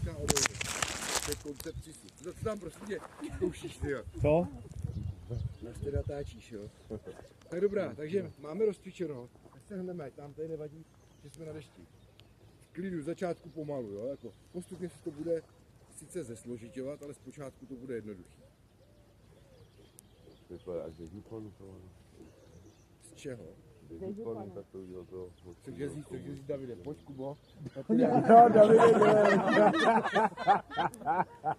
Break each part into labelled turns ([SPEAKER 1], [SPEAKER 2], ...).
[SPEAKER 1] Klasická obojka. To je koncept CISu. Co tam prostě tě zkoušíš, ty jo?
[SPEAKER 2] Co?
[SPEAKER 1] Nás ty natáčíš, jo? Tak dobrá, takže máme rozcvičeno. Tak se hneme, nám tady nevadí, že jsme na dešti. V klidu, v začátku pomalu, jo? Jako postupně se to bude sice zesložiťovat, ale zpočátku to bude jednoduchý.
[SPEAKER 3] Vypadá až dežupanu to.
[SPEAKER 1] Z čeho?
[SPEAKER 3] Dežupanu takovýho toho.
[SPEAKER 1] Takže říct, Davide, pojď Kubo.
[SPEAKER 2] No, Davide,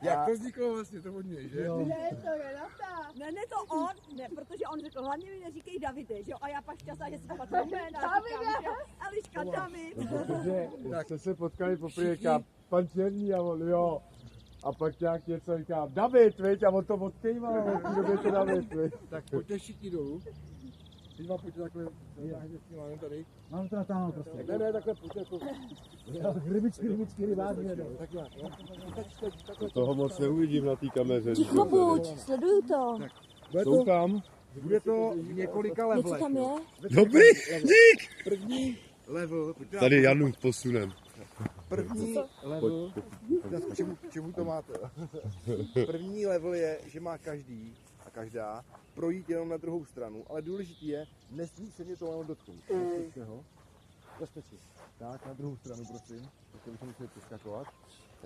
[SPEAKER 1] Jak to vzniklo vlastně, to od něj, že?
[SPEAKER 4] Ne, to Renata.
[SPEAKER 5] Ne, to on, ne, protože on řekl, hlavně mi neříkej Davide, že jo, a já pak šťastná, že si pamatuju jména, říkám, že Eliška, David.
[SPEAKER 2] protože jste se potkali poprvé, říkám, pan Černý a on, jo. A pak nějak něco říkám, David, viď, a on to odkejval, a od té doby je to David, viď.
[SPEAKER 1] Tak pojďte všichni dolů. Teď vám pojďte takhle, máme tady.
[SPEAKER 2] Mám to natáhnout prostě.
[SPEAKER 1] Ne, takhle pojďte jako.
[SPEAKER 2] Rybičky, rybáři jedou.
[SPEAKER 1] Takhle, jo. Takhle.
[SPEAKER 3] Toho moc neuvidím na té kameře.
[SPEAKER 5] Ticho buď, sleduju to.
[SPEAKER 3] Koukám.
[SPEAKER 1] Bude to v několika levelech.
[SPEAKER 5] Něco tam je?
[SPEAKER 3] Dobrý, dík!
[SPEAKER 1] První level.
[SPEAKER 3] Tady Janu posunem.
[SPEAKER 1] První level. K čemu to máte? První level je, že má každý a každá projít jenom na druhou stranu, ale důležitý je, nesmí se mě to jenom dotknout. Bezpečně. Tak, na druhou stranu, prosím. Tak už musíte přeskakovat.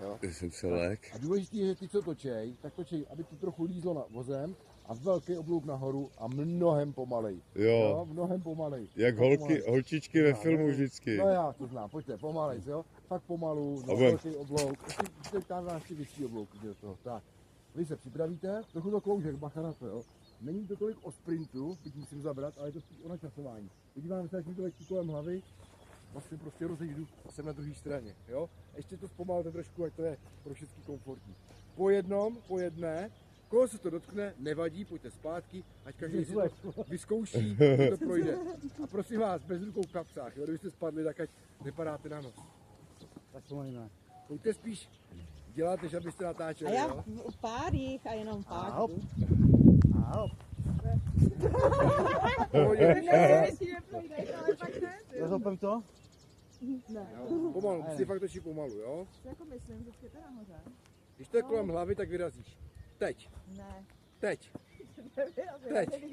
[SPEAKER 1] Jo.
[SPEAKER 3] Jsem se lék.
[SPEAKER 1] A důležitý je, že ty, co točej, tak točej, aby to trochu lízlo na vozem a velký oblouk nahoru a mnohem pomalej.
[SPEAKER 3] Jo.
[SPEAKER 1] Mnohem pomalej.
[SPEAKER 3] Jak holčičky ve filmu vždycky.
[SPEAKER 1] No já to znám, pojďte, pomalej, jo. Fakt pomalu, no,
[SPEAKER 3] Abych.
[SPEAKER 1] velký oblouk. Ještě tam máš ty větší oblouky, do toho. Tak. Vy se připravíte, trochu to kloužek, bacha na to, jo. Není to tolik o sprintu, byť musím zabrat, ale je to spíš o načasování. Podívám se, jak mi to letí kolem hlavy, vlastně prostě rozejdu a jsem na druhé straně, jo. Ještě to zpomalte trošku, ať to je pro všechny komfortní. Po jedné, koho se to dotkne, nevadí, pojďte zpátky, ať každý si to vyzkouší, že to projde. A prosím vás, bez rukou v kapsách, jo, kdybyste spadli, tak ať nepadáte na nos.
[SPEAKER 2] Tak to máme.
[SPEAKER 1] Pojďte spíš dělat, než abyste
[SPEAKER 4] A
[SPEAKER 1] natáčeli,
[SPEAKER 4] já
[SPEAKER 1] jo.
[SPEAKER 4] v pár jich a jenom pár.
[SPEAKER 2] Hop. Hop. Rozhopem to?
[SPEAKER 1] Jo, pomalu, si fakt točí pomalu, jo.
[SPEAKER 4] Jako myslím, že jste nahoře.
[SPEAKER 1] Když to je kolem hlavy, tak vyrazíš. Teď,
[SPEAKER 4] Ne.
[SPEAKER 1] teď. Teď.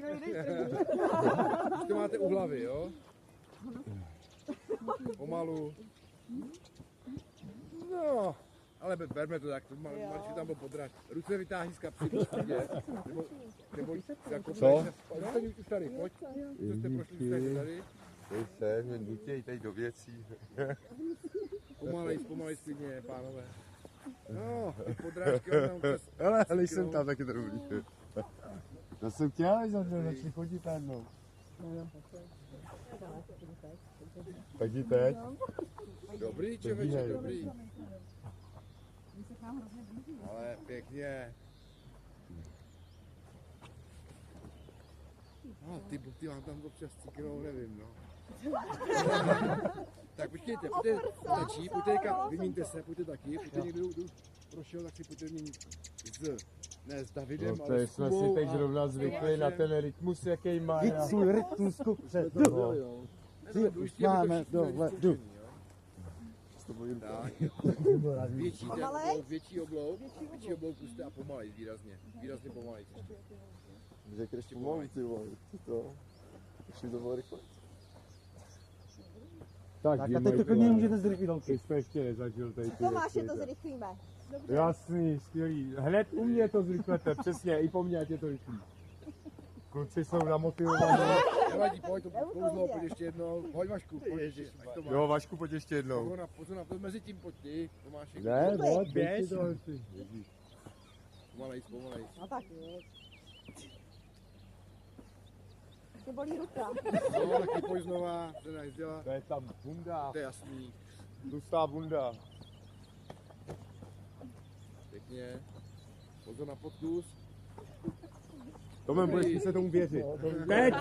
[SPEAKER 1] Už to máte u hlavy, jo. Pomalu. No, ale berme to tak, Marčku tam byl podráž. Ruce vytáhni z kapsy, nebo jako
[SPEAKER 3] Co?
[SPEAKER 1] Zůstaň už tady, pojď. Co jste prošli, zůstaňte tady.
[SPEAKER 3] Teď se, mě nutěj teď do věcí.
[SPEAKER 1] Pomalej, sklidně, pánové. No, ty podrážky, on tam občas...
[SPEAKER 3] Hele, jsem tam taky dobrý.
[SPEAKER 2] To jsem chtěl, že začali chodit najednou.
[SPEAKER 3] Tak i teď.
[SPEAKER 1] Dobrý, člověče, dobrý. Ale pěkně. No, ty boty vám tam občas cíkrou, nevím, no. Tak počkejte, pojďte, stačí, pojďte někam, vyměňte se, pojďte taky, pojďte někdo, kdo prošel, tak si pojďte vyměnit s Davidem,
[SPEAKER 2] No to
[SPEAKER 1] ale s
[SPEAKER 2] jsme si
[SPEAKER 1] Kubou
[SPEAKER 2] teď
[SPEAKER 1] a
[SPEAKER 2] zrovna zvykli na ten rytmus, jaký má.
[SPEAKER 6] Víc svůj rytmus kupře. Máme dovedu.
[SPEAKER 1] Tak, větší oblouk puste a pomalej, výrazně pomalej.
[SPEAKER 3] Řekneš pomalu, ty vole. To. Ještě to bylo rychle.
[SPEAKER 2] Tak,
[SPEAKER 6] Tak a teď to klidně můžete zrychlit holky.
[SPEAKER 2] Ty jste ještě nezažil tady ty
[SPEAKER 4] Tomáše
[SPEAKER 2] věci,
[SPEAKER 4] to
[SPEAKER 2] tak.
[SPEAKER 4] zrychlíme.
[SPEAKER 2] Jasný, skvělý. Hned u mě to zrychlete, přesně, i po mně, ať je to rychlý. Kluci jsou namotivovaní.
[SPEAKER 1] Nevadí, pojď, to kouzlo, pojď ještě jednou. Pojď Vašku, pojď ještě, ať to má.
[SPEAKER 3] Jo, Vašku, pojď ještě jednou.
[SPEAKER 1] Pozor na to, mezi tím pojď ty, Tomášek.
[SPEAKER 2] Ne, pojď, běž.
[SPEAKER 1] Pomalejc.
[SPEAKER 4] No tak jo. Tě bolí ruka.
[SPEAKER 1] No, taky pojď znova, se nejdělá.
[SPEAKER 2] To je tam bunda,
[SPEAKER 1] To je jasný.
[SPEAKER 2] tlustá bunda.
[SPEAKER 1] Pěkně. Pozor na podkus.
[SPEAKER 2] Tomem, budeš se tomu věřit. Teď!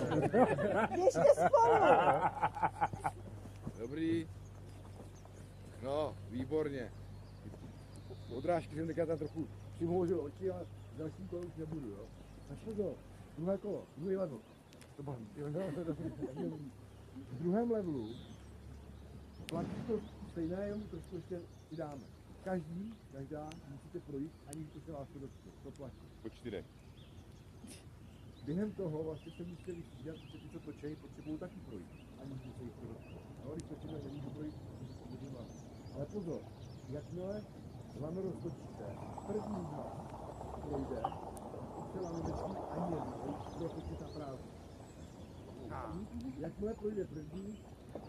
[SPEAKER 4] Běžte spolu.
[SPEAKER 1] Dobrý. No, výborně. Odrážky jsem teďka tam trochu přimhoužil oči, ale další kolo už nebudu, jo. Tak pozor, druhé kolo, druhý level. To baví. V druhém levelu platí to stejné, jenom trošku ještě přidáme. každá musíte projít, aniž by se vás to dotklo. To platí.
[SPEAKER 2] Po 4.
[SPEAKER 1] Během toho vlastně se musíte vystřídat, protože ty, co točejí, potřebují taky projít, aniž by se jich to dotklo. Jo, když točíte, nemůžu projít, můžu vám. Ale pozor, jakmile lano roztočíte, první z vás projde, se lano nesmí ani jednou protočit na prázdno. Jakmile projde první,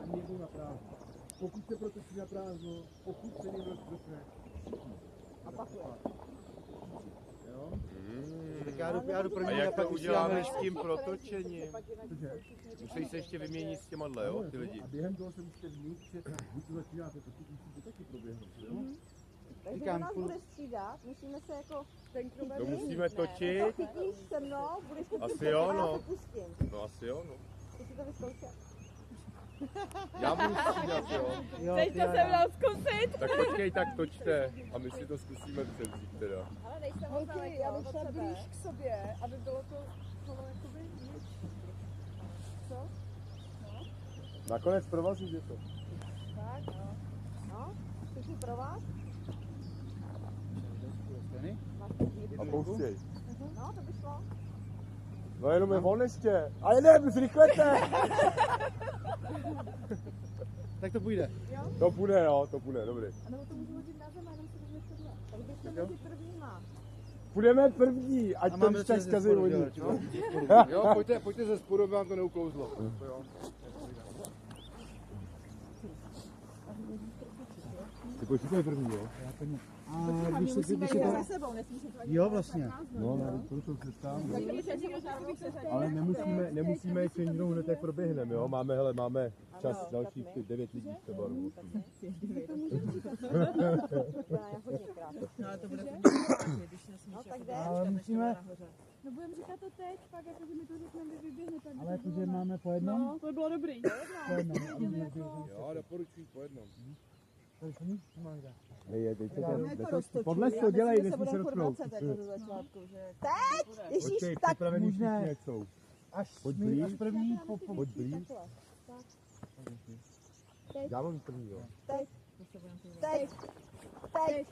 [SPEAKER 1] ani jednou na prázdno. Pokud se protočí na prázdno, pokud se někdo dotkne, a pak jo?
[SPEAKER 6] Tak já jdu první.
[SPEAKER 2] A jak to uděláme s tím protočením? Musí se ještě vyměnit s těma jo, ty lidi.
[SPEAKER 1] A během toho se musíte vyměnit, že buď to začínáte točit, musíte taky proběhnout, jo?
[SPEAKER 4] Takže
[SPEAKER 6] Říkám,
[SPEAKER 4] kdo nás
[SPEAKER 6] furt-
[SPEAKER 4] bude střídat, musíme se jako...
[SPEAKER 2] To musíme točit.
[SPEAKER 4] To chytíš se mnou, budeš to
[SPEAKER 2] Asi jo, no.
[SPEAKER 4] já se pustím.
[SPEAKER 2] No asi jo, no.
[SPEAKER 4] Ty si to vyzkoušet.
[SPEAKER 2] Já budu střídat, jo.
[SPEAKER 6] Jo,
[SPEAKER 5] Teď to jsem měl zkusit.
[SPEAKER 2] Tak počkej, tak točte. A my si to zkusíme převzít teda.
[SPEAKER 5] Ale nejsem
[SPEAKER 4] Holky, já bych šla
[SPEAKER 5] od sebe.
[SPEAKER 4] blíž k sobě, aby bylo to jakoby víc. Co?
[SPEAKER 2] Nakonec provazu je to.
[SPEAKER 4] Tak, no. No, všichni pro vás?
[SPEAKER 2] A pouštěj.
[SPEAKER 4] No, to by šlo.
[SPEAKER 2] No jenom je on ještě. A jedem, zrychlete!
[SPEAKER 6] Tak to půjde.
[SPEAKER 2] To půjde, jo, to půjde, dobrý.
[SPEAKER 4] A nebo to můžu hodit na zem a jenom si vezmeš tohle. Tak byste mezi prvníma.
[SPEAKER 2] Půjdeme první, ať
[SPEAKER 6] A
[SPEAKER 2] to
[SPEAKER 6] máme
[SPEAKER 2] víc tak
[SPEAKER 6] ze
[SPEAKER 2] zkazí
[SPEAKER 6] spodu
[SPEAKER 2] oni.
[SPEAKER 6] dělat,
[SPEAKER 2] Jo, pojďte ze spodu, aby vám to neuklouzlo. Ty počítaj první, jo?
[SPEAKER 6] A když si
[SPEAKER 4] Musíme jít za sebou, nesmíš to ani
[SPEAKER 6] Jo, vlastně.
[SPEAKER 2] No, ne, proto se tam.
[SPEAKER 4] Tak když se někdo zároveň
[SPEAKER 2] Ale nemusíme jít jednou hned, jak proběhneme, jo? Máme čas dalších 9 lidí třeba.
[SPEAKER 4] No, ale to bude no, tak jde.
[SPEAKER 6] Ale musíme,
[SPEAKER 4] No budeme říkat to teď, pak jako, že mi to řekneme, vy vyběhnete.
[SPEAKER 6] ale jakože máme po jednom.
[SPEAKER 4] No, to by bylo dobrý.
[SPEAKER 6] Po jednom.
[SPEAKER 2] Jo, doporučuji po jednom.
[SPEAKER 1] Podle toho dělej, nesmí se dotknout.
[SPEAKER 4] Teď? Ježíš, tak
[SPEAKER 6] možné.
[SPEAKER 2] jak jsou.
[SPEAKER 6] Až
[SPEAKER 2] Pojď
[SPEAKER 6] my,
[SPEAKER 2] blíž.
[SPEAKER 6] až první,
[SPEAKER 2] Pojď blíž.
[SPEAKER 4] Teď.
[SPEAKER 2] Já mám první, jo.
[SPEAKER 4] Teď. Teď. Teď.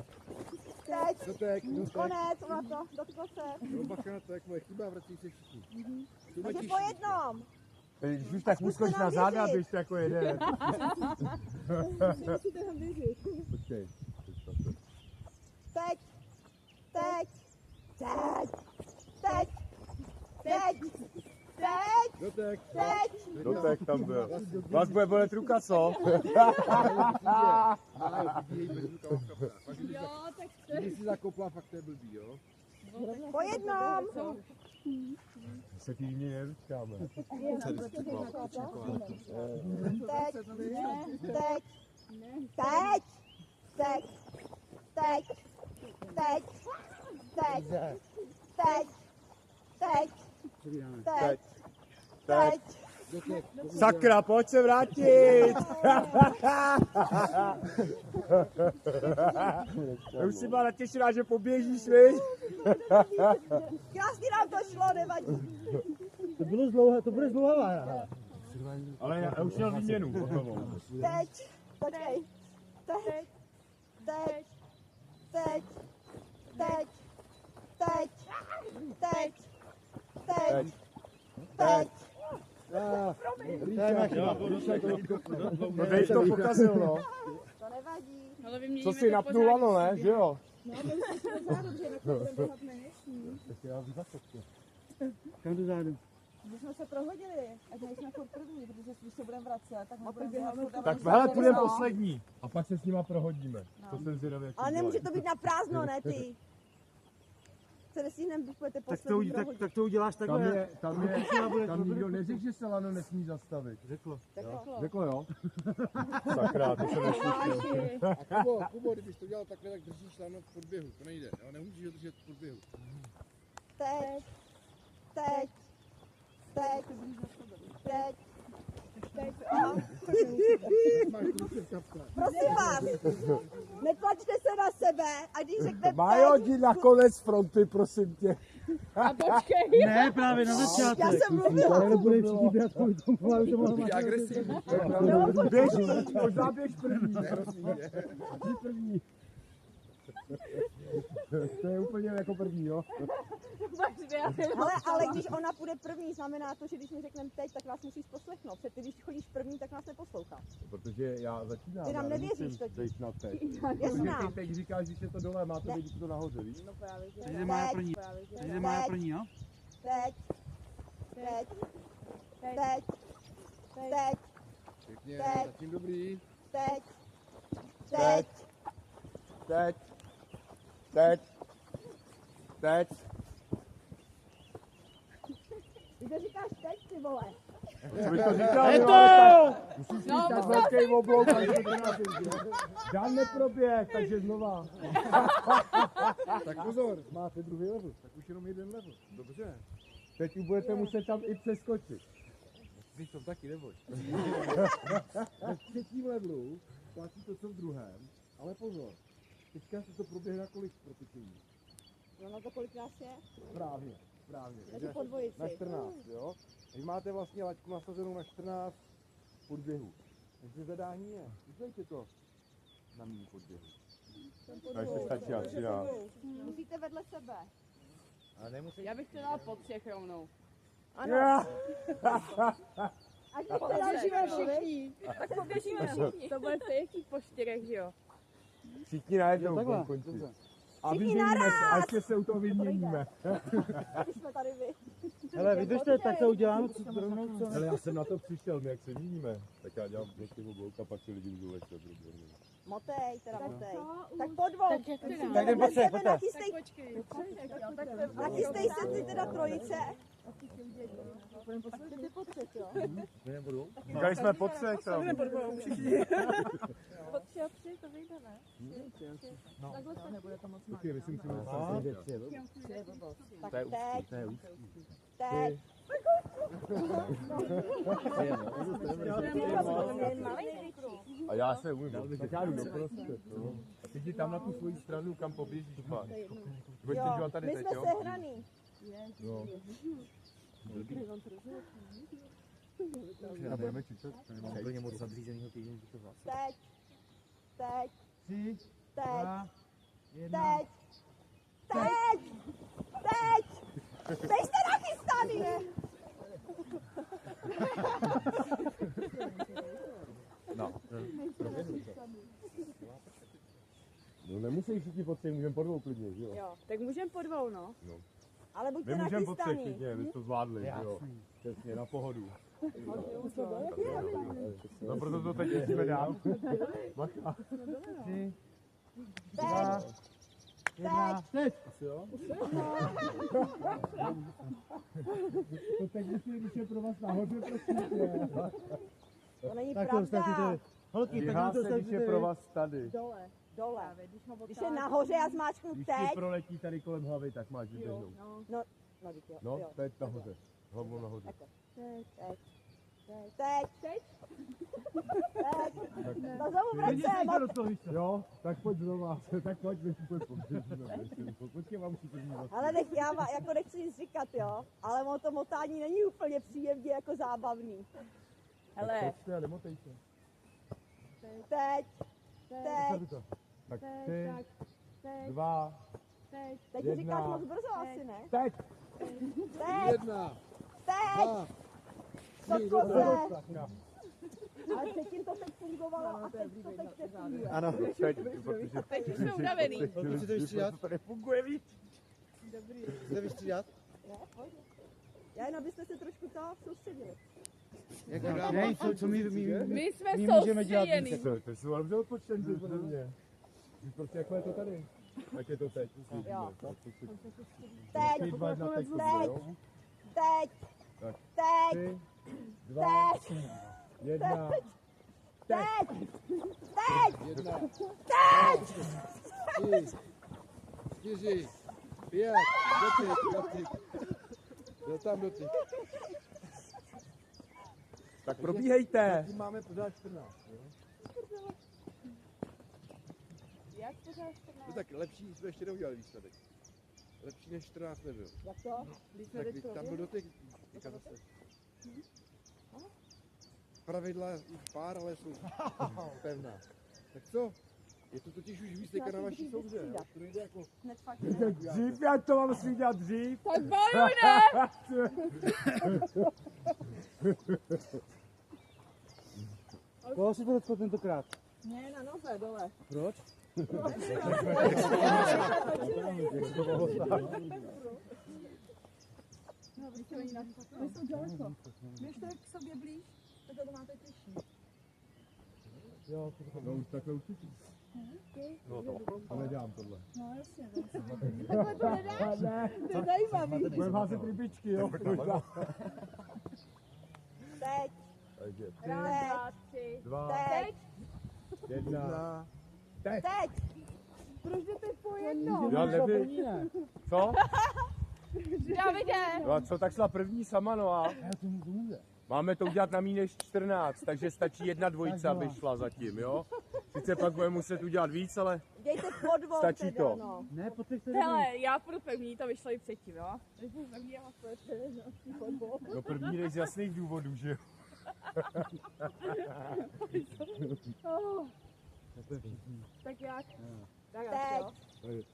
[SPEAKER 4] Teď.
[SPEAKER 1] Dotek,
[SPEAKER 4] Konec, ona to, dotklo se.
[SPEAKER 1] no bacha na to, jak moje chyba, vrací se všichni.
[SPEAKER 4] Takže po jednom.
[SPEAKER 2] Když už tak muskoč na záda, běžte jako jeden.
[SPEAKER 4] Musíte ho věřit.
[SPEAKER 2] Počkej.
[SPEAKER 4] Teď. Teď. Teď. Teď. Teď. Teď.
[SPEAKER 1] Dotek.
[SPEAKER 4] Teď.
[SPEAKER 2] Dotek tam byl. Vás bude bolet ruka, co?
[SPEAKER 5] Jo, tak
[SPEAKER 1] Když si zakopla, fakt to je blbý, jo?
[SPEAKER 4] Po jednom.
[SPEAKER 2] Se ty mě nevyčkáme.
[SPEAKER 4] Teď. Teď. Teď. Teď. Teď. Teď. Teď. Teď. Teď. Teď. Teď.
[SPEAKER 1] Dotek.
[SPEAKER 2] Sakra, pojď se vrátit! Já už si byla natěšená, že poběžíš, viď?
[SPEAKER 4] Krásně nám to šlo, nevadí.
[SPEAKER 6] to bylo zdlouhé, to bude zdlouhavá hra.
[SPEAKER 2] Ale já už měl výměnu hotovou.
[SPEAKER 4] Teď. Počkej. Teď. Teď. Teď. Teď. Teď. Teď. Teď. Teď.
[SPEAKER 2] No teď to pokazil, no.
[SPEAKER 4] To nevadí.
[SPEAKER 5] ale vyměníme
[SPEAKER 2] Co si napnul, ano, ne? Že jo?
[SPEAKER 6] Kam do zádu?
[SPEAKER 4] Když jsme se prohodili, ať nejsme furt první, protože když se budeme vracet, tak nebudeme
[SPEAKER 2] Tak hele, půjdeme poslední. A pak se s nima prohodíme. To jsem zvědavý, jak to
[SPEAKER 4] Ale
[SPEAKER 2] dělají.
[SPEAKER 4] nemůže to být na prázdno, ne ty. Se nestihneme, když budete poslední prohodit.
[SPEAKER 6] Tak to uděláš takhle.
[SPEAKER 2] Tam nikdo neřekl, že se lano nesmí zastavit.
[SPEAKER 6] Řeklo.
[SPEAKER 2] Řekl jo? Sakra, to se neslyšel.
[SPEAKER 1] A Kubo, kdybys to dělal takhle, tak držíš lano v podběhu, to nejde, jo? Nemůžeš ho držet v podběhu.
[SPEAKER 4] Teď. Teď. Teď. Teď. Teď. Aha.
[SPEAKER 1] Máš ruce v kapse.
[SPEAKER 4] Prosím vás, netlačte se na sebe a když řeknete
[SPEAKER 2] Majo, jdi na konec fronty, prosím tě.
[SPEAKER 6] Ne, právě na začátek.
[SPEAKER 4] Já jsem mluvila.
[SPEAKER 6] Ale bude všichni běhat kvůli tomu, ale to mohlo
[SPEAKER 1] Agresivní.
[SPEAKER 2] Běž, možná běž první, prosím tě. Jdi první. To je úplně jako první, jo?
[SPEAKER 4] Ale když ona půjde první, znamená to, že když mi řekneme teď, tak vás musíš poslechnout. Protože ty, když chodíš první, tak nás neposloucháš.
[SPEAKER 2] Protože já začínám.
[SPEAKER 4] Ty nám
[SPEAKER 2] já
[SPEAKER 4] nevěříš
[SPEAKER 2] nemusím
[SPEAKER 4] totiž.
[SPEAKER 2] Dejt na teď.
[SPEAKER 4] Věř
[SPEAKER 2] Protože
[SPEAKER 4] nám.
[SPEAKER 2] ty teď říkáš, že je to dole, má to
[SPEAKER 4] Ne.
[SPEAKER 2] být to nahoře, víš?
[SPEAKER 6] Takže má první. Takže má první, jo?
[SPEAKER 4] Teď. Teď. Teď. Teď.
[SPEAKER 1] Pěkně,
[SPEAKER 4] Teď.
[SPEAKER 1] zatím dobrý.
[SPEAKER 4] Teď. Teď.
[SPEAKER 2] Teď. Teď. Teď.
[SPEAKER 4] Ty to říkáš teď, ty vole.
[SPEAKER 2] Co bych to říkal,
[SPEAKER 6] Je
[SPEAKER 2] jo,
[SPEAKER 6] to!
[SPEAKER 2] ale tak musíš mít tak velký oblouk, ale to teda dál neproběh, takže znova.
[SPEAKER 1] Tak pozor, máte druhý level, tak už jenom jeden level. Dobře.
[SPEAKER 2] Teď už budete muset tam i přeskočit.
[SPEAKER 1] Víš to taky neboj. Ve třetím levelu platí to, co v druhém, ale pozor. Teďka se to proběhne na kolik protočení?
[SPEAKER 4] No to kolik nás je?
[SPEAKER 1] Právě.
[SPEAKER 4] Takže po dvojici.
[SPEAKER 1] Na 14, jo? Teď máte vlastně laťku nasazenou na 14 podběhů. Takže zadání je, udělejte to na mým podběhu.
[SPEAKER 2] Takže stačí na 13.
[SPEAKER 4] Musíte vedle sebe.
[SPEAKER 7] Já bych to dala po 3 rovnou.
[SPEAKER 4] Ano. Ať to poběžíme všichni.
[SPEAKER 7] Tak poběžíme všichni. To bude stejně po 4, že jo?
[SPEAKER 2] Všichni najednou
[SPEAKER 6] Takhle,
[SPEAKER 2] budou končit.
[SPEAKER 6] dobře.
[SPEAKER 2] A
[SPEAKER 4] Všichni
[SPEAKER 2] vyměníme
[SPEAKER 4] naraz!
[SPEAKER 2] se, a ještě se u toho vyměníme.
[SPEAKER 4] Když jsme tady vy.
[SPEAKER 6] Hele, vydržte, tak to udělám, co rovnou, co ne?
[SPEAKER 2] Ale já jsem na to přišel, my jak se měníme. Tak já dělám větší oblouk a pak si lidi můžou lehce.
[SPEAKER 4] Motej, teda motej. Tak po dvou.
[SPEAKER 7] Tak jak teda?
[SPEAKER 6] Tak jdem po třech, pojďte.
[SPEAKER 4] Nachystej, nachystej se ty teda trojice. Chcete po třech, jo?
[SPEAKER 2] Říkali jsme po 3, co?
[SPEAKER 7] Po 3 a 3 to vyjde, ne?
[SPEAKER 2] Počkej, myslím si,
[SPEAKER 4] Tak teď. Teď.
[SPEAKER 2] a já se umím, tak já jdu doprostřed. A ty jdi tam na tu svoji stranu, kam poběžíš, máš. Budeš teď dělat tady
[SPEAKER 4] My
[SPEAKER 2] teď,
[SPEAKER 4] jsme
[SPEAKER 2] jo?
[SPEAKER 4] sehraný.
[SPEAKER 2] No.
[SPEAKER 1] Budeme čítat?
[SPEAKER 6] Úplně moc zadřízenýho týdnu, že to vás.
[SPEAKER 4] Teď. Teď.
[SPEAKER 6] 3,
[SPEAKER 4] Teď.
[SPEAKER 6] 2, 1.
[SPEAKER 4] Teď. Teď. Teď. Teď jste nachystaný.
[SPEAKER 2] No nemusí všichni po 3, můžeme po 2 klidně, že jo?
[SPEAKER 7] Jo, tak můžeme po 2, no.
[SPEAKER 4] Ale buďte
[SPEAKER 2] My můžeme po 3
[SPEAKER 4] nachystaný.
[SPEAKER 2] klidně, my to zvládli, jo? Přesně, na pohodu. No proto to teď musíme dát. Bacha.
[SPEAKER 6] 3,
[SPEAKER 4] Teď.
[SPEAKER 6] 1. Teď!
[SPEAKER 2] To teď musí, když je pro vás nahoře, prosím tě.
[SPEAKER 4] To není
[SPEAKER 6] Tak to
[SPEAKER 4] pravda.
[SPEAKER 6] ostatníte. Holky, tak
[SPEAKER 2] Běhá
[SPEAKER 6] to
[SPEAKER 2] se, když je pro
[SPEAKER 6] ostatníte.
[SPEAKER 2] vás tady.
[SPEAKER 4] Dole. Dole. Když je
[SPEAKER 7] Když
[SPEAKER 4] nahoře, já zmáčknu
[SPEAKER 2] Když ti
[SPEAKER 4] teď.
[SPEAKER 2] proletí tady kolem hlavy, tak máš vyběhnout.
[SPEAKER 4] No, teď jo.
[SPEAKER 2] No,
[SPEAKER 4] jo.
[SPEAKER 2] teď nahoře. Hlavou nahoře.
[SPEAKER 4] Teď. Teď. Teď. No znovu vracem.
[SPEAKER 2] Jo, tak pojď znova. Tak pojď, my si pojď poběžíme. Počkej, vám si první vlastně.
[SPEAKER 4] Ale já jako nechci nic říkat, jo. Ale ono to motání není úplně příjemně jako zábavný.
[SPEAKER 7] Hele,
[SPEAKER 2] Pojďte a nemotejte.
[SPEAKER 4] Teď. Teď.
[SPEAKER 2] Tak 3, 2,
[SPEAKER 4] Teď to říkáš moc brzo asi, ne?
[SPEAKER 2] teď.
[SPEAKER 4] Teď.
[SPEAKER 1] 1,
[SPEAKER 4] Teď.
[SPEAKER 1] 2,
[SPEAKER 4] Sokoře. Ale předtím to teď fungovalo a teď to teď nefunguje.
[SPEAKER 2] Ano, teď, protože
[SPEAKER 7] teď už jsme unavený.
[SPEAKER 6] Chcete vystřídat?
[SPEAKER 2] to nefunguje víc.
[SPEAKER 6] Chcete vystřídat?
[SPEAKER 4] Já jen abyste se trošku to soustředili.
[SPEAKER 6] Ne, co my
[SPEAKER 7] My jsme
[SPEAKER 6] my můžeme dělat
[SPEAKER 7] soustředěný.
[SPEAKER 6] víc.
[SPEAKER 2] To jsou ale dobře odpočtení, ty podle mě. Prostě jako je to tady. Tak je to teď.
[SPEAKER 4] Jo.
[SPEAKER 2] Teď.
[SPEAKER 4] Teď.
[SPEAKER 2] 2, 1, teď.
[SPEAKER 4] Teď.
[SPEAKER 2] Tak.
[SPEAKER 4] Teď.
[SPEAKER 2] 3, 2,
[SPEAKER 4] Teď.
[SPEAKER 2] 1.
[SPEAKER 4] Teď. Teď.
[SPEAKER 1] 1,
[SPEAKER 4] Teď.
[SPEAKER 1] 3, 4, 5, dotyk. Byl tam dotyk.
[SPEAKER 2] Tak probíhejte.
[SPEAKER 1] Zatím máme pořád 14, jo?
[SPEAKER 7] Jak pořád 14?
[SPEAKER 1] No tak lepší jsme ještě neudělali výsledek. Lepší než 14 nebyl.
[SPEAKER 4] Jak to?
[SPEAKER 7] Když jsme
[SPEAKER 1] Tak
[SPEAKER 7] teď
[SPEAKER 1] tam byl dotyk, teďka zase. Pravidla pár, ale jsou pevná. Tak co? Je to totiž už víc teďka na vaší souře, jo? To nejde jako...
[SPEAKER 5] Hned fakt
[SPEAKER 2] Dřív, já to mám svídat dřív.
[SPEAKER 7] Tak bojuj, ne?
[SPEAKER 6] Koho si to dotkl tentokrát?
[SPEAKER 4] Ne, na noze, dole.
[SPEAKER 6] Proč?
[SPEAKER 4] My jsou daleko. Běžte k sobě blíž, tak to máte těžší.
[SPEAKER 2] Jo, no už takhle určitě. No to, a nedělám tohle.
[SPEAKER 4] No jasně, takhle to nedáš.
[SPEAKER 2] Ne,
[SPEAKER 4] To je zajímavý.
[SPEAKER 2] budeme házet rybičky, jo?
[SPEAKER 5] teď,
[SPEAKER 1] Takže
[SPEAKER 7] Raz, dva, tři.
[SPEAKER 2] 2,
[SPEAKER 5] teď,
[SPEAKER 2] 1.
[SPEAKER 5] teď.
[SPEAKER 4] Proč jdete po jedno?
[SPEAKER 2] Já nevím. Co?
[SPEAKER 7] Davide!
[SPEAKER 2] No a co, tak šla první sama, no a? Máme to udělat na míň než 14, takže stačí 1 dvojice, aby šla zatím, jo? Sice pak budeme muset udělat víc, ale
[SPEAKER 5] Dejte po dvou
[SPEAKER 2] Stačí
[SPEAKER 5] teda,
[SPEAKER 2] to.
[SPEAKER 5] no.
[SPEAKER 6] Ne, pojď se
[SPEAKER 7] Hele, já půjdu první, to vyšlo i předtím, jo?
[SPEAKER 2] no první jdeš z jasných důvodů, že jo?
[SPEAKER 7] Tak jak? Tak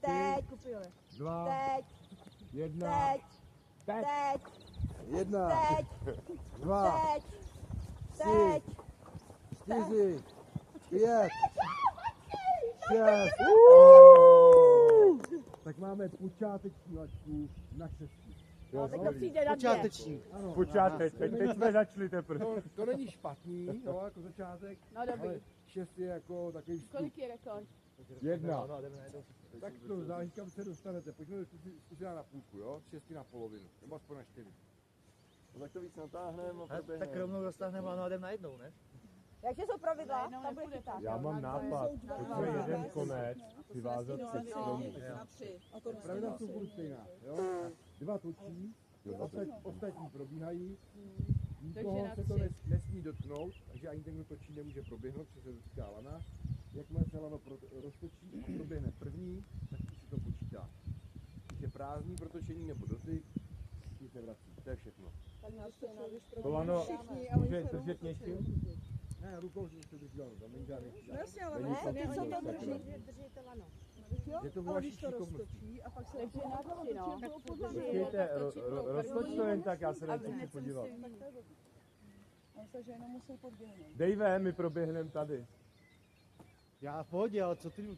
[SPEAKER 5] Teď, teď,
[SPEAKER 2] 2,
[SPEAKER 5] teď,
[SPEAKER 2] 1,
[SPEAKER 5] teď,
[SPEAKER 2] teď.
[SPEAKER 5] teď,
[SPEAKER 1] 1,
[SPEAKER 5] teď,
[SPEAKER 1] 2,
[SPEAKER 5] teď, teď.
[SPEAKER 1] 4, 5, 6. Tak máme počáteční laťku na 6.
[SPEAKER 2] Jo,
[SPEAKER 7] tak to přijde na dvě.
[SPEAKER 6] Počáteční.
[SPEAKER 2] Počátek, teď jsme začali teprve.
[SPEAKER 1] To není špatný, jo, jako začátek,
[SPEAKER 7] No
[SPEAKER 1] ale
[SPEAKER 7] dobrý.
[SPEAKER 1] 6 je jako takový vstup.
[SPEAKER 7] Kolik je rekord?
[SPEAKER 2] 1.
[SPEAKER 1] Tak to záleží, kam se dostanete. Pojďme zkusit na půlku, jo? 6 na polovinu, nebo aspoň na 4.
[SPEAKER 3] No tak to víc natáhneme a
[SPEAKER 6] Tak
[SPEAKER 3] proběhneme.
[SPEAKER 6] rovnou dostáhneme a jdem najednou, ne?
[SPEAKER 5] Jakže jsou pravidla?
[SPEAKER 7] Najednou
[SPEAKER 5] Tam bude
[SPEAKER 7] nepůjde
[SPEAKER 5] chytat.
[SPEAKER 2] Já mám nápad, pojďme jeden konec přivázat se stromů.
[SPEAKER 1] Pravidla jsou furt stejná, jo? 2 točí, ostatní probíhají, nikoho
[SPEAKER 7] na
[SPEAKER 1] se to
[SPEAKER 7] 3.
[SPEAKER 1] nesmí dotknout, takže ani ten, kdo točí, nemůže proběhnout, protože se dotýká lana. Jakmile se lano roztočí a proběhne první, tak už se to počítá. Když je prázdný pro točení nebo dotyk, už se vrací. To je všechno.
[SPEAKER 2] To lano může držet něčím?
[SPEAKER 1] Ne, rukou se drží lano, tam není žádný
[SPEAKER 4] No jasně, ale
[SPEAKER 1] Není
[SPEAKER 4] ne,
[SPEAKER 1] fakt
[SPEAKER 4] ty co to
[SPEAKER 1] sakra.
[SPEAKER 4] drží.
[SPEAKER 5] Držíte lano.
[SPEAKER 1] Je to v
[SPEAKER 4] Ale
[SPEAKER 1] vaší
[SPEAKER 4] když to
[SPEAKER 1] šikovnosti.
[SPEAKER 4] roztočí a pak se
[SPEAKER 7] Takže na 3, no.
[SPEAKER 2] Počkejte, roztoč to jen tak, já se na to chci podívat.
[SPEAKER 4] On se, že jenom musí podběhnout.
[SPEAKER 2] Dejve, my proběhneme tady.
[SPEAKER 6] Já v pohodě, ale co ty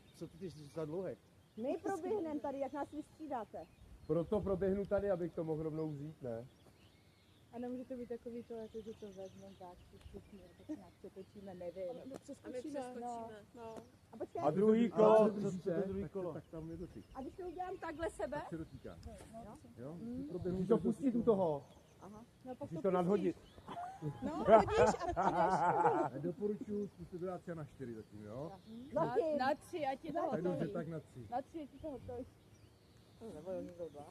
[SPEAKER 6] za dlouhé?
[SPEAKER 5] My proběhneme tady, jak nás vystřídáte.
[SPEAKER 2] Proto proběhnu tady, abych to mohl rovnou vzít, ne?
[SPEAKER 7] A nemůže to být takový to, jako že to vezmeme tak, všichni, tak nějak přetočíme, nevím.
[SPEAKER 4] A my přeskočíme.
[SPEAKER 7] No.
[SPEAKER 5] A počkej,
[SPEAKER 2] A druhý
[SPEAKER 1] Ale
[SPEAKER 2] kolo.
[SPEAKER 1] co držíte,
[SPEAKER 6] druhý kolo.
[SPEAKER 1] tak tam je dotyk.
[SPEAKER 5] a když to udělám takhle sebe,
[SPEAKER 1] Tak se dotýká. Jo?
[SPEAKER 2] Musíš to pustit u toho.
[SPEAKER 7] No pak
[SPEAKER 2] Musíš to nadhodit.
[SPEAKER 4] No, vidíš, a ty jdeš.
[SPEAKER 1] Doporučuji, zkuste to dát třeba na 4 zatím, jo?
[SPEAKER 5] zatím.
[SPEAKER 7] Na 3, ať je to
[SPEAKER 1] Tak dobře,
[SPEAKER 7] hotový.
[SPEAKER 1] tak na 3.
[SPEAKER 7] Na 3, ať je to hotový.
[SPEAKER 5] Nebo jo, někdo dva.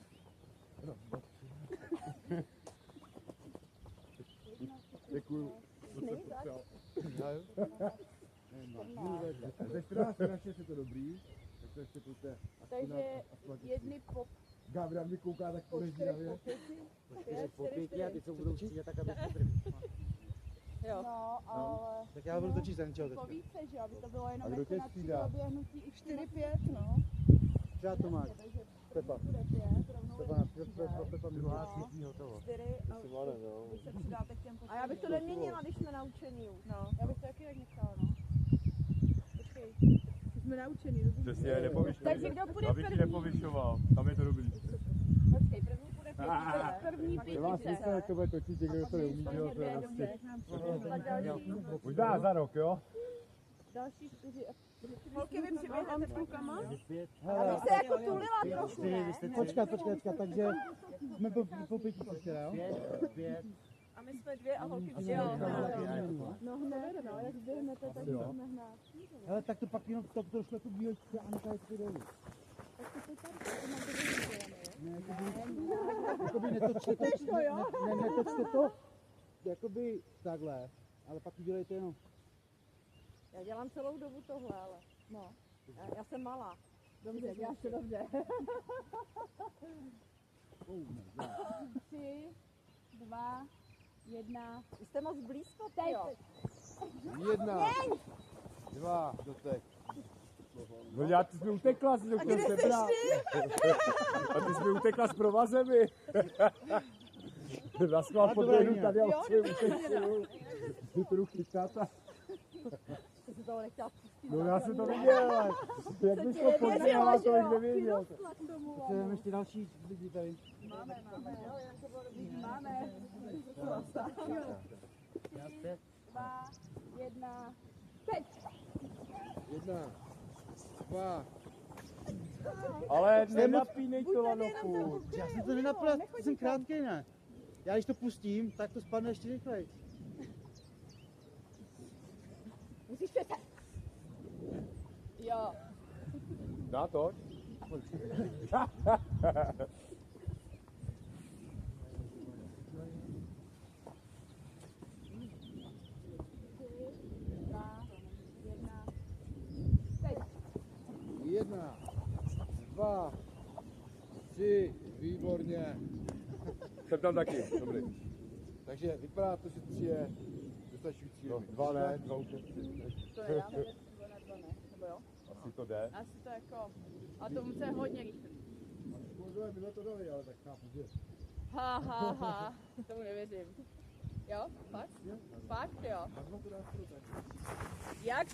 [SPEAKER 1] Děkuju.
[SPEAKER 5] Nejde.
[SPEAKER 1] Ze 14 na 6 je to dobrý, tak to ještě pojďte.
[SPEAKER 7] Takže jedny po
[SPEAKER 1] Gavra mě kouká tak podezřívavě.
[SPEAKER 6] Po 5 a ty co budou střídat, tak aby se první.
[SPEAKER 7] No, ale
[SPEAKER 6] Tak já budu točit za ničeho
[SPEAKER 7] po
[SPEAKER 6] teďka.
[SPEAKER 7] více, že jo, aby to bylo
[SPEAKER 2] A
[SPEAKER 7] jenom
[SPEAKER 2] kdo
[SPEAKER 7] jako
[SPEAKER 2] tě
[SPEAKER 7] na 3
[SPEAKER 2] střídá?
[SPEAKER 7] proběhnutí i
[SPEAKER 4] 4-5, no.
[SPEAKER 6] Třeba to máš. Pepa.
[SPEAKER 7] bude 5, rovnou
[SPEAKER 6] Pepa na Pepa druhá, třetí, hotovo.
[SPEAKER 5] 4 a
[SPEAKER 3] Jsi mladý, jo.
[SPEAKER 5] vy se přidáte k těm A já bych to neměnila, když jsme naučení už.
[SPEAKER 7] No, já bych to taky tak nechala, no. Počkej.
[SPEAKER 4] Jsme naučení, dobře.
[SPEAKER 2] Přesně, nepovyšuj.
[SPEAKER 7] Takže kdo půjde
[SPEAKER 2] Abych ti
[SPEAKER 7] první?
[SPEAKER 2] nepovyšoval, tam je to dobrý.
[SPEAKER 7] Počkej, první půjde pětice. První
[SPEAKER 2] Nemá smysl,
[SPEAKER 7] pětice.
[SPEAKER 2] jak to bude točit, někdo to neumí, že jo, to je
[SPEAKER 7] Dobře,
[SPEAKER 2] prostě.
[SPEAKER 7] tak další.
[SPEAKER 2] Možná za rok, jo?
[SPEAKER 7] Další 4.
[SPEAKER 4] Holky, vy přiběhnete klukama?
[SPEAKER 5] A bych se jako tulila trochu, ne?
[SPEAKER 6] Počkat, takže jsme po 5 teda, jo? 5.
[SPEAKER 4] A my jsme 2 a holky 3.
[SPEAKER 7] Jo,
[SPEAKER 4] No hned, no, jak běhnete, tak jdeme hned.
[SPEAKER 6] Ale tak to pak jenom to šlo tu bílečku a nechá to dolů. Jakoby netočte to, netočte to, jakoby takhle, ale pak udělejte jenom.
[SPEAKER 5] Já dělám celou dobu tohle, ale no. Já jsem malá.
[SPEAKER 7] Dobře, děláš to dobře. 3, 2, 1.
[SPEAKER 5] Vy jste moc blízko,
[SPEAKER 7] Teď.
[SPEAKER 5] jo.
[SPEAKER 1] 1, 2, dotek.
[SPEAKER 2] No já, ty jsi mi utekla, jsi to chtěl sebrat. A ty jsi mi utekla s provazemi. Naschvál podjedu tady a chci uteknout. Ty to jdu chytat a...
[SPEAKER 5] Ty jsi toho nechtěla pustit.
[SPEAKER 2] No já jsem to viděl, ale jak bys to podjela, to bych nevěděl.
[SPEAKER 6] Chceme ještě další lidi tady.
[SPEAKER 5] Máme. Máme. 2, 1, teď.
[SPEAKER 1] 1, 2,
[SPEAKER 2] Ale nenapínej to lanochu.
[SPEAKER 6] Já jsem to nenapil, jsem krátký, ne? Já když to pustím, tak to spadne ještě rychleji.
[SPEAKER 5] Musíš přestat. Jo.
[SPEAKER 2] Natoč.
[SPEAKER 1] jedna, 2, 3, výborně.
[SPEAKER 2] Jsem tam taky, dobrý.
[SPEAKER 1] Takže vypadá to, že 3 je dostačující
[SPEAKER 2] No,
[SPEAKER 1] limit.
[SPEAKER 2] 2 ne, 2 už
[SPEAKER 7] To nedáme, nebo na 2 ne, nebo jo?
[SPEAKER 2] asi to jde.
[SPEAKER 7] Asi to jako, a to musí hodně rychle.
[SPEAKER 1] Kolegové, my jsme to dali, ale tak chápu, že...
[SPEAKER 7] Ha, tomu nevěřím. Jo, fakt? Fakt jo. Jak